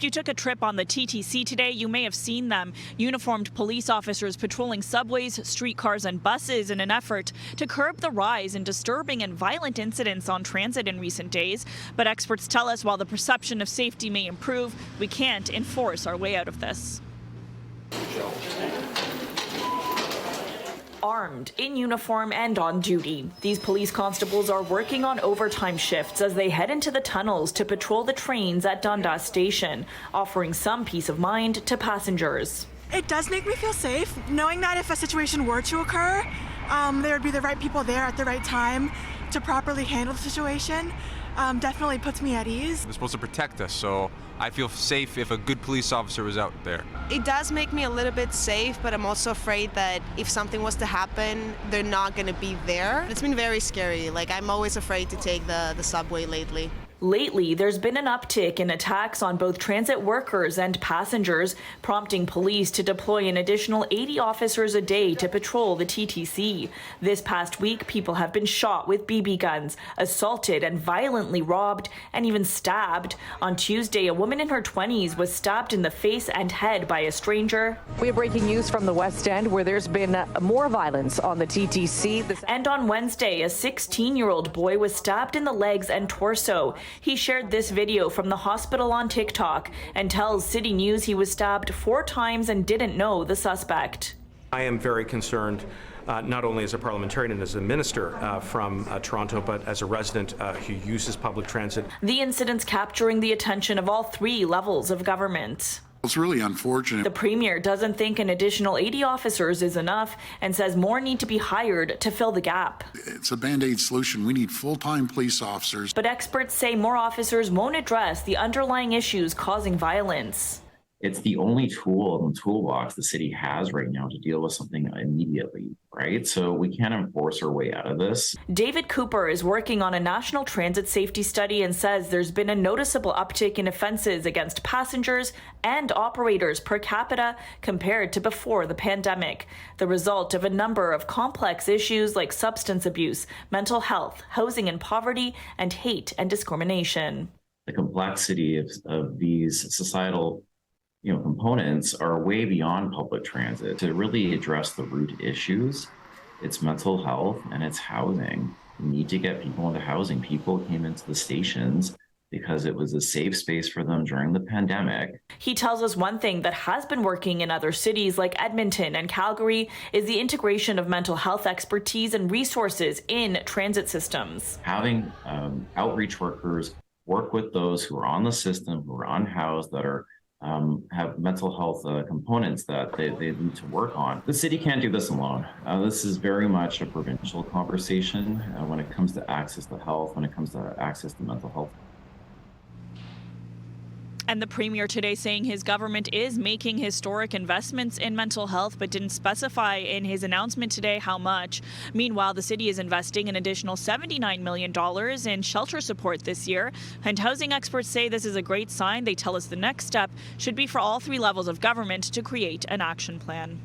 If you took a trip on the TTC today, you may have seen them. Uniformed police officers patrolling subways, streetcars and buses in an effort to curb the rise in disturbing and violent incidents on transit in recent days. But experts tell us while the perception of safety may improve, we can't enforce our way out of this. Armed, in uniform and on duty, these police constables are working on overtime shifts as they head into the tunnels to patrol the trains at Dundas Station, offering some peace of mind to passengers. It does make me feel safe, knowing that if a situation were to occur, there would be the right people there at the right time to properly handle the situation. Definitely puts me at ease. They're supposed to protect us, so I feel safe if a good police officer was out there. It does make me a little bit safe, but I'm also afraid that if something was to happen, they're not going to be there. It's been very scary. Like, I'm always afraid to take the subway lately. Lately, there's been an uptick in attacks on both transit workers and passengers, prompting police to deploy an additional 80 officers a day to patrol the TTC. This past week, people have been shot with BB guns, assaulted and violently robbed, and even stabbed. On Tuesday, a woman in her 20s was stabbed in the face and head by a stranger. We have breaking news from the West End, where there's been more violence on the TTC. And on Wednesday, a 16-year-old boy was stabbed in the legs and torso. He shared this video from the hospital on TikTok and tells CityNews he was stabbed 4 times and didn't know the suspect. I am very concerned, not only as a parliamentarian and as a minister from Toronto, but as a resident who uses public transit. The incident's capturing the attention of all 3 levels of government. It's really unfortunate. The Premier doesn't think an additional 80 officers is enough and says more need to be hired to fill the gap. It's a Band-Aid solution. We need full-time police officers. But experts say more officers won't address the underlying issues causing violence. It's the only tool in the toolbox the city has right now to deal with something immediately, right? So we can't enforce our way out of this. David Cooper is working on a national transit safety study and says there's been a noticeable uptick in offenses against passengers and operators per capita compared to before the pandemic, the result of a number of complex issues like substance abuse, mental health, housing and poverty, and hate and discrimination. The complexity of these societal components are way beyond public transit. To really address the root issues, it's mental health and it's housing. We need to get people into housing. People came into the stations because it was a safe space for them during the pandemic. He tells us one thing that has been working in other cities like Edmonton and Calgary is the integration of mental health expertise and resources in transit systems. Having outreach workers work with those who are on the system, who are unhoused, that are have mental health components that they need to work on. The city can't do this alone. This is very much a provincial conversation when it comes to access to health, when it comes to access to mental health. And the Premier today saying his government is making historic investments in mental health, but didn't specify in his announcement today how much. Meanwhile, the city is investing an additional $79 million in shelter support this year. And housing experts say this is a great sign. They tell us the next step should be for all 3 levels of government to create an action plan.